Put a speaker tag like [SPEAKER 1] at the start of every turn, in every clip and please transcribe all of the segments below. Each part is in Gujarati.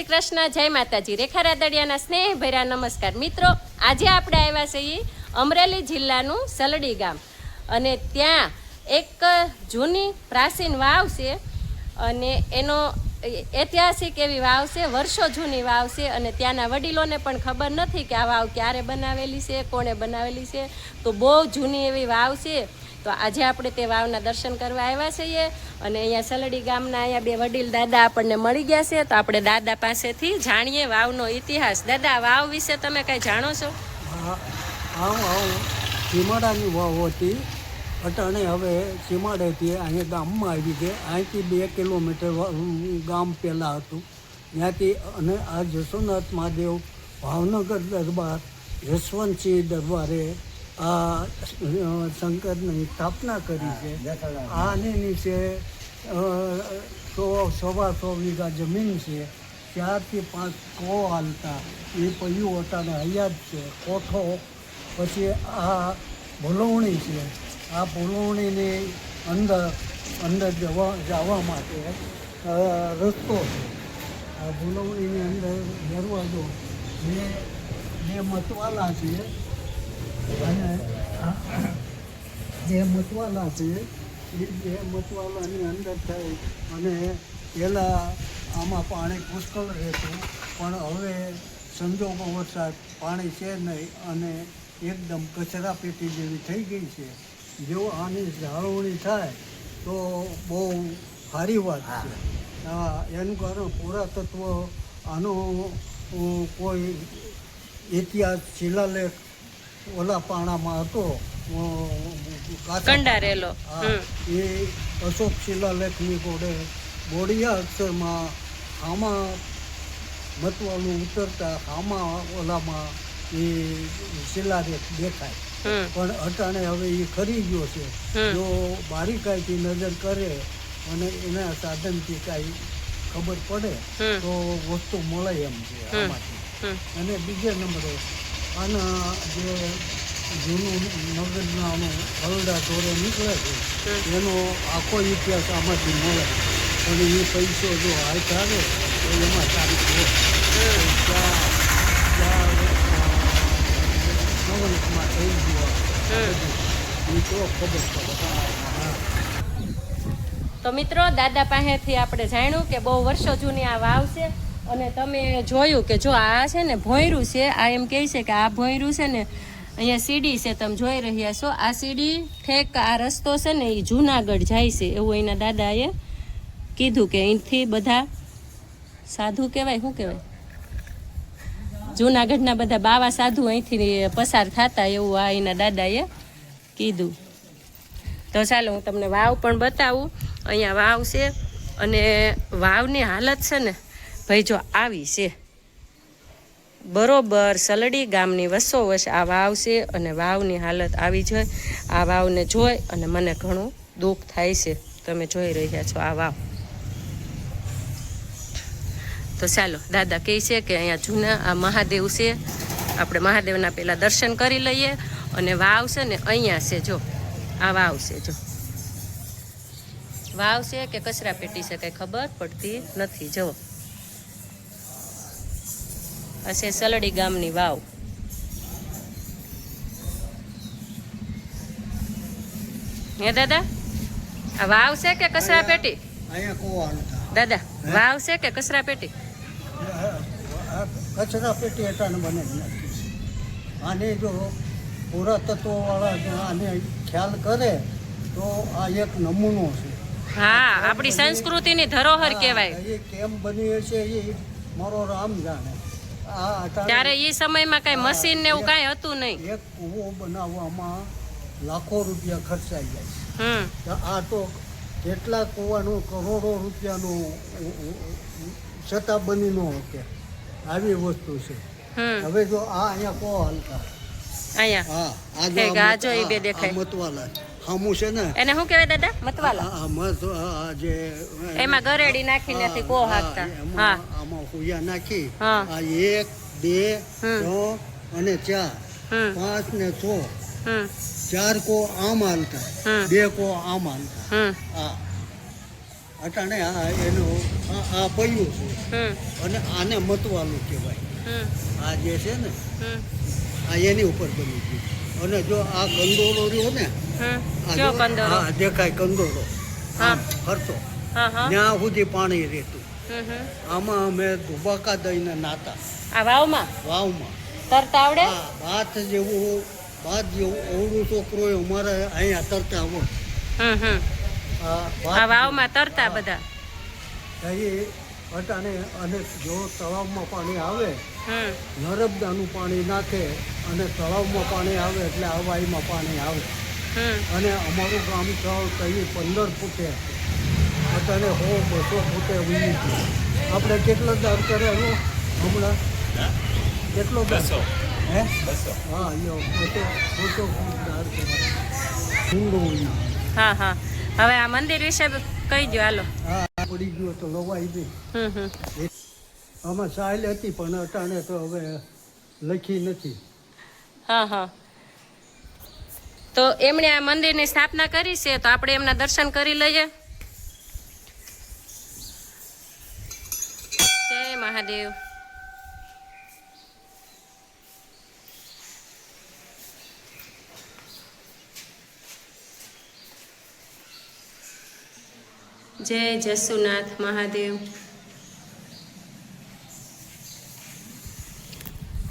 [SPEAKER 1] કૃષ્ણ, જય માતાજી। રેખા રાદડિયાના સ્નેહ ભર્યા નમસ્કાર મિત્રો। આજે આપણે આવ્યા છીએ અમરેલી જિલ્લાનું સલડી ગામ અને ત્યાં એક જૂની પ્રાચીન વાવ છે અને એનો ઐતિહાસિક એવી વાવ છે, વર્ષો જૂની વાવ છે અને ત્યાંના વડીલોને પણ ખબર નથી કે આ વાવ ક્યારે બનાવેલી છે, કોણે બનાવેલી છે। તો બહુ જૂની એવી વાવ છે। તો આજે આપણે તે વાવના દર્શન કરવા આવ્યા છીએ અને અહીંયા સલડી ગામના અહીંયા બે વડીલ દાદા આપણને મળી ગયા છે। તો આપણે દાદા પાસેથી જાણીએ વાવનો ઇતિહાસ। દાદા, વાવ વિશે તમે કંઈ જાણો છો?
[SPEAKER 2] સીમાડાની વાવ હતી, અટાણે હવે સીમાડેથી અહીંયા ગામમાં આવી છે। અહીંથી 2 કિલોમીટર ગામ પહેલાં હતું ત્યાંથી। અને આ જસોનાથ મહાદેવ ભાવનગર દરબાર યશવંતસિંહ દરબારે આ શંકરની સ્થાપના કરી છે। આની નીચે 100 વીઘા જમીન છે, 4 થી 5 કો હાલતા, એ પૈયું ઓટાને હયાત છે, કોઠો। પછી આ ભોલવણી છે, આ ભોલવણીની અંદર જવા માટે રસ્તો છે। આ ભોલવણીની અંદર દરવાજો બે મતવાલા છે અને જે મતવાલા છે એ 2 મતવાલાની અંદર થઈ અને પહેલાં આમાં પાણી પુષ્કળ રહેતું, પણ હવે સંજોગો વરસાદ પાણી છે નહીં અને એકદમ કચરા પેટી જેવી થઈ ગઈ છે। જો આની જાળવણી થાય તો બહુ સારી વાત છે। એનું કારણ પુરાતત્વ આનો કોઈ ઇતિહાસ શિલાલેખ ઓલા પાણામાં હતો
[SPEAKER 1] કંડારેલો,
[SPEAKER 2] એ અશોક શિલાલેખની બોડિયા અક્ષરમાં આમાં મતવાલું ઉતરતા આમાં ઓલામાં એ શિલાલેખ દેખાય, પણ અટાણે હવે એ ખરી ગયો છે। જો બારીકાઈથી નજર કરે અને એના સાધનથી કાંઈ ખબર પડે તો વસ્તુ મળે એમ છે આમાંથી। અને બીજા નંબરે આના જે જૂનું નગરનાનું હરડા દોરે નીકળે છે એનો આખો ઇતિહાસ આમાંથી મળે, પણ એ પૈસો જો હાથ આવે તો એમાં તારીખ હોય નવલમાં થઈ ગયો એ તો ખબર પડે।
[SPEAKER 1] તો મિત્રો, દાદા પાસેથી આપણે જાણ્યું કે બહુ વર્ષો જૂની આ વાવ છે અને તમે જોયું કે જો આ છે ને ભોંયરું છે, આ એમ કહે છે કે આ ભોંયરું છે ને અહીંયા સીડી છે, તમે જોઈ રહ્યા છો। આ સીડી ઠેક આ રસ્તો છે ને એ જૂનાગઢ જાય છે એવું એના દાદાએ કીધું કે અહીંથી બધા સાધુ કહેવાય, શું કહેવાય, જૂનાગઢના બધા બાવા સાધુ અહીંથી પસાર થતા એવું આ એના દાદાએ કીધું। તો ચાલો હું તમને વાવ પણ બતાવું। અહીંયા વાવ છે અને વાવની હાલત છે ને ભાઈ જો આવી છે, બરોબર સલડી ગામની વચ્ચોવચ આ વાવ છે અને વાવની હાલત આવી છે। આ વાવને જોઈ અને મને ઘણું દુઃખ થાય છે। તમે જોઈ રહ્યા છો આ વાવ। તો ચાલો, દાદા કહે છે કે અહીંયા જૂના આ મહાદેવ છે, આપણે મહાદેવના પહેલાં દર્શન કરી લઈએ। અને વાવ છે ને અહીંયા છે, જો આ વાવ છે, જો વાવ છે કે કચરા પેટી છે કંઈ ખબર પડતી નથી। જો આ છે સલડી ગામની વાવ। હે દાદા, આ વાવ છે કે કચરા પેટી? દાદા, વાવ છે કે કચરા પેટી?
[SPEAKER 2] કચરા પેટી હટાને બને જ નથી। આને જો પુરાતત્વવાળા આને ખ્યાલ કરે તો આ એક નમૂનો છે।
[SPEAKER 1] હા, આપણી સંસ્કૃતિની ધરોહર કહેવાય।
[SPEAKER 2] એ કેમ બની હશે એ મારો રામ જાણે।
[SPEAKER 1] ત્યારે એ સમયમાં કઈ મશીન ને એવું કાંઈ હતું નહીં।
[SPEAKER 2] એક કૂવો બનાવવામાં લાખો રૂપિયા ખર્ચાઈ જાય છે। આ તો કેટલા કૂવાનું કરોડો રૂપિયાનું છતાં બની ન શકે આવી વસ્તુ છે। હવે જો આ અહીંયા કો હાલતા
[SPEAKER 1] અહીંયા જો એ બે દેખાય
[SPEAKER 2] મતવાલા હામું છે ને,
[SPEAKER 1] એને શું કહેવાય દાદા? મતવાલા।
[SPEAKER 2] જે
[SPEAKER 1] એમાં ગરેડી નાખીને કો હાકતા। હા,
[SPEAKER 2] આમાં હુયા નાખી આ 1 2 3 અને 4 5 ને 6 4 કો આમ હાલતા, 2 કો આમ હાલતા। અટાણે આ એનું આ પૈયું છે
[SPEAKER 1] હમ
[SPEAKER 2] અને આને મતવાલું કહેવાય.
[SPEAKER 1] હમ
[SPEAKER 2] આ જે છે ને
[SPEAKER 1] હમ
[SPEAKER 2] આ એની ઉપર બની ગયું. અને જો આ કંદોરો રહ્યો ને
[SPEAKER 1] હમ
[SPEAKER 2] આ
[SPEAKER 1] કયો
[SPEAKER 2] જો-
[SPEAKER 1] કંદોરો?
[SPEAKER 2] હા દેખાય કંદોરો
[SPEAKER 1] હા.
[SPEAKER 2] ફરતો
[SPEAKER 1] હા હા
[SPEAKER 2] ત્યાં સુધી પાણી રહેતું.
[SPEAKER 1] હમ
[SPEAKER 2] આમાં અમે ધુબાકા દઈને નાતા
[SPEAKER 1] આ વાવમાં
[SPEAKER 2] વાવમાં.
[SPEAKER 1] તરતા આવડે?
[SPEAKER 2] હા ભાત જેવું અવળું છોકરો અમારે અહીંયા તરતા આવડ.
[SPEAKER 1] હમ આ વાવમાં તરતા બધા.
[SPEAKER 2] એ અટાણે અને જો તળાવમાં પાણી આવે
[SPEAKER 1] હમ
[SPEAKER 2] નર્મદાનું પાણી નાખે અને તળાવમાં પાણી આવે એટલે આ વાઈમાં પાણી આવે.
[SPEAKER 1] હમ
[SPEAKER 2] અને અમારું ગામ તળાવ કઈ 15 ફૂટે અટાણે 100-200 ફૂટે વીણી ગયું. આપણે કેટલો દાર કરેલો હમણાં કેટલો દાર? હે હા યો 200 ફૂટ દાર કરે ઊંડું વીણી.
[SPEAKER 1] હા હા હવે આ મંદિર વિશે કહી દો હાલો.
[SPEAKER 2] હા પડી ગયો તો લવાઈ ગઈ.
[SPEAKER 1] હમ
[SPEAKER 2] આમાં સાયલ હતી પણ અટાણે તો હવે લખી નથી.
[SPEAKER 1] હા હા તો એમણે આ મંદિરની સ્થાપના કરી છે તો આપણે એમના દર્શન કરી લઈએ. જય મહાદેવ. જય જસુનાથ મહાદેવ.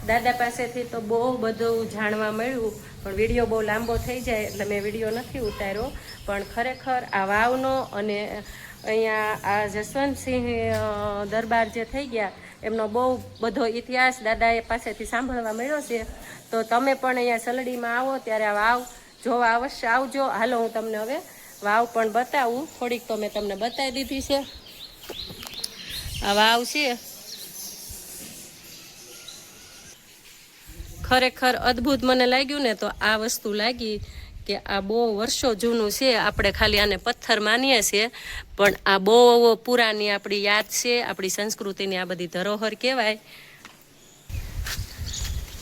[SPEAKER 1] દાદા પાસેથી તો બહુ બધું જાણવા મળ્યું પણ વિડીયો બહુ લાંબો થઈ જાય એટલે મેં વિડીયો નથી ઉતાર્યો. પણ ખરેખર આ વાવનો અને અહીંયા આ જસવંતસિંહ દરબાર જે થઈ ગયા એમનો બહુ બધો ઇતિહાસ દાદાએ પાસેથી સાંભળવા મળ્યો છે. તો તમે પણ અહીંયા સલડીમાં આવો ત્યારે આ વાવ જોવા અવશ્ય આવજો. હાલો હું તમને હવે વાવ પણ બતાવું. થોડીક તો મેં તમને બતાવી દીધી છે. આ વાવ છે ખરેખર અદ્ભુત મને લાગ્યું ને તો આ વસ્તુ લાગી કે આ બહુ વર્ષો જૂનું છે. આપણે ખાલી આને પથ્થર માનીએ છીએ પણ આ બહુ પુરાની આપણી યાદ છે, આપણી સંસ્કૃતિની આ બધી ધરોહર કહેવાય.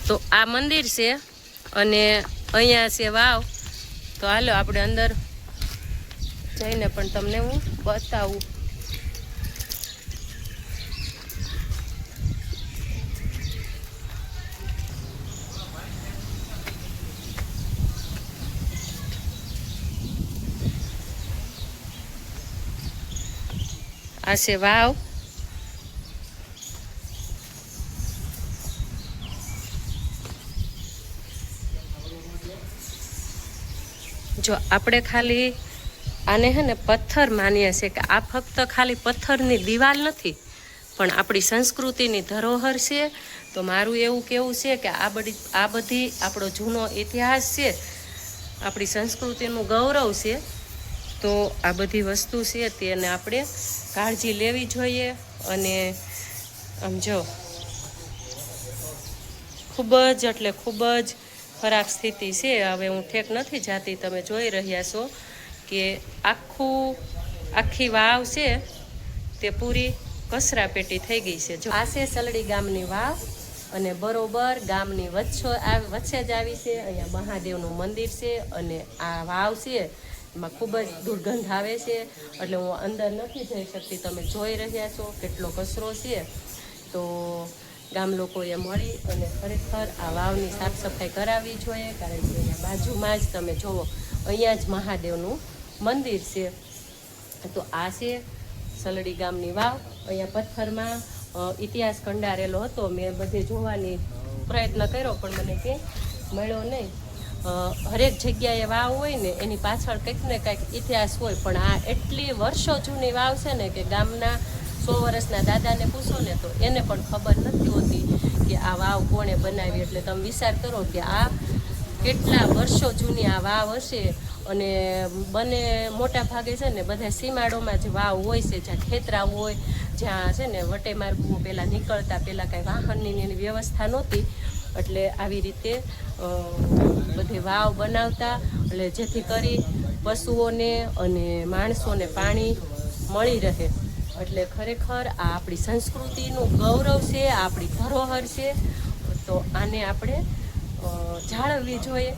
[SPEAKER 1] તો આ મંદિર છે અને અહીંયા છે વાવ. તો હાલો આપણે અંદર જઈને પણ તમને હું બતાવું. આ છે વાવ. જો આપણે ખાલી આને હે ને પથ્થર માનીએ છીએ કે આ ફક્ત ખાલી પથ્થરની દિવાલ નથી પણ આપણી સંસ્કૃતિની ધરોહર છે. તો મારું એવું કહેવું છે કે આ બધી આપણો જૂનો ઇતિહાસ છે, આપણી સંસ્કૃતિનું ગૌરવ છે. તો આ બધી વસ્તુ છે તેને આપણે કાળજી લેવી જોઈએ. અને આમ જો ખૂબ જ એટલે ખૂબ જ ખરાબ સ્થિતિ છે. હવે હું ઠેક નથી જાતી, તમે જોઈ રહ્યા છો કે આખી વાવ છે તે પૂરી કચરા પેટી થઈ ગઈ છે. જો આ છે સલડી ગામની વાવ અને બરોબર ગામની વચ્ચે જ આવી છે. અહીંયા મહાદેવનું મંદિર છે અને આ વાવ છે એમાં ખૂબ જ દુર્ગંધ આવે છે એટલે હું અંદર નથી જઈ શકતી. તમે જોઈ રહ્યા છો કેટલો કચરો છે. તો ગામ લોકોએ મળી અને ખરેખર આ વાવની સાફ સફાઈ કરાવવી જોઈએ કારણ કે અહીંયા બાજુમાં જ તમે જુઓ અહીંયા જ મહાદેવનું મંદિર છે. તો આ છે સલડી ગામની વાવ. અહીંયા પથ્થરમાં ઇતિહાસ કંડારેલો હતો. મેં બધે જોવાની પ્રયત્ન કર્યો પણ મને ક્યાંય મળ્યો નહીં. હરેક જગ્યાએ વાવ હોય ને એની પાછળ કંઈક ને કંઈક ઇતિહાસ હોય પણ આ એટલી વર્ષો જૂની વાવ છે ને કે ગામના 100 વર્ષના દાદાને પૂછો ને તો એને પણ ખબર નથી હોતી કે આ વાવ કોણે બનાવી. એટલે તમે વિચાર કરો કે આ કેટલા વર્ષો જૂની આ વાવ હશે. અને બને મોટા ભાગે છે ને બધા સીમાડોમાં જ વાવ હોય છે, જ્યાં ખેતરા હોય, જ્યાં છે ને વટે માર્ગો પહેલાં નીકળતા, પહેલાં કાંઈ વાહનની એની વ્યવસ્થા નહોતી એટલે આવી રીતે બધી વાવ બનાવતા એટલે જેથી કરી પશુઓને અને માણસોને પાણી મળી રહે. એટલે ખરેખર આ આપણી સંસ્કૃતિનું ગૌરવ છે, આ આપણી ધરોહર છે. તો આને આપણે જાળવવી જોઈએ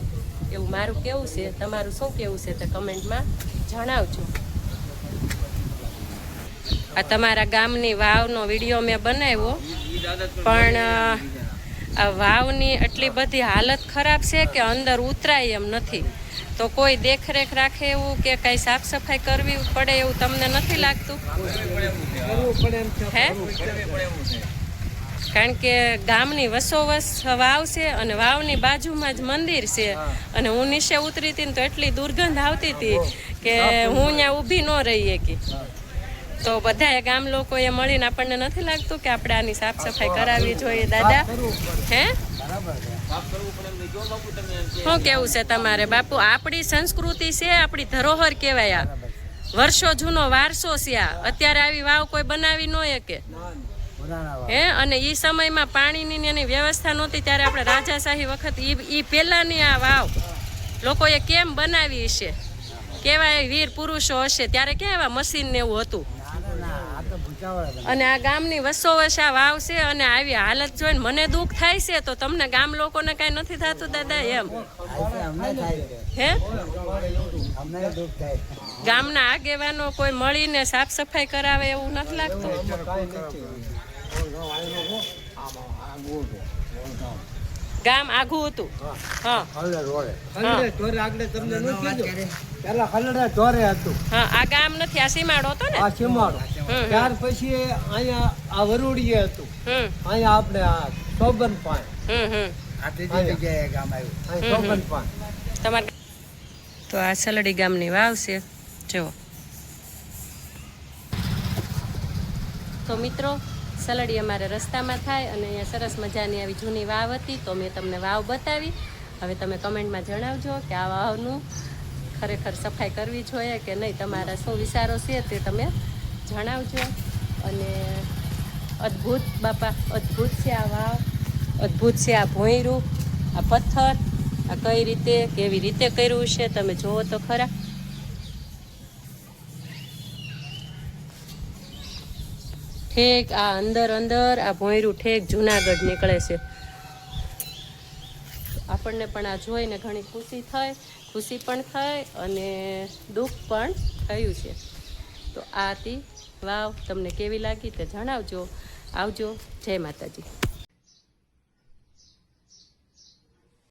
[SPEAKER 1] એવું મારું કહેવું છે. તમારું શું કહેવું છે તે કમેન્ટમાં જણાવજો. આ તમારા ગામની વાવનો વિડીયો મેં બનાવ્યો, પણ આ વાવની એટલી બધી હાલત ખરાબ છે કે અંદર ઉતરાય એમ નથી. તો કોઈ દેખરેખ રાખે એવું કે કઈ સાફ સફાઈ કરવી પડે એવું તમને નથી લાગતું? હે? કારણ કે ગામની વસોવસ વાવ છે અને વાવની બાજુમાં જ મંદિર છે, અને હું નીચે ઉતરી હતી ને તો એટલી દુર્ગંધ આવતી હતી કે હું ત્યાં ઊભી ન રહી શકી. તો બધાએ ગામ લોકોએ મળીને આપણને નથી લાગતું કે આપણે આની સાફ સફાઈ કરાવવી જોઈએ દાદા? હે, શું કેવું છે તમારે બાપુ? આપણી સંસ્કૃતિ છે, આપણી ધરોહર કહેવાય. આ વર્ષો જૂનો વારસો છે. આ અત્યારે આવી વાવ કોઈ બનાવી ન શકે. હે, અને એ સમયમાં પાણીની એની વ્યવસ્થા નહોતી ત્યારે આપણે રાજાશાહી વખત ઈ પહેલાની આ વાવ લોકોએ કેમ બનાવી હશે, કેવા વીર પુરુષો હશે, ત્યારે ક્યાં એવા મશીન ને એવું હતું. અને આ ગામની વસોવસ આ વાવ છે, અને આવી હાલત જોઈને મને દુઃખ થાય છે. તો તમને ગામ લોકોને કઈ નથી થતું દાદા? એમ હે, ગામના આગેવાનો કોઈ મળીને સાફ સફાઈ કરાવે એવું નથી લાગતું? ગામ આઘું હતું. હા, આ ગામ નથી, આ સીમાડો હતો ને.
[SPEAKER 3] ત્યાર પછી અહીંયા આ વરુડીએ હતું, અહીંયા આપણે આ સોબન પાન
[SPEAKER 1] તમારે. તો આ સલડી ગામની વાવ છે, જુઓ. તો મિત્રો, સલડી અમારે રસ્તામાં થાય અને અહીંયા સરસ મજાની આવી જૂની વાવ હતી, તો મેં તમને વાવ બતાવી. હવે તમે કમેન્ટમાં જણાવજો કે આ વાવનું ખરેખર સફાઈ કરવી જોઈએ કે નહીં. તમારા શું વિચારો છે તે તમે જણાવજો. અને અદ્ભુત બાપા, અદ્ભુત છે આ વાવ, અદ્ભુત છે આ ભોંયરું, આ પથ્થર, આ કઈ રીતે કેવી રીતે કર્યું છે તમે જુઓ તો ખરા. ઠેક આ અંદર અંદર આ ભોંયરું ઠેક જુનાગઢ નીકળે છે. આપણને પણ આ જોઈને ઘણી ખુશી પણ થઈ અને દુઃખ પણ થયું છે. તો આ હતી વાવ, તમને કેવી લાગી તે જણાવજો. આવજો, જય માતાજી.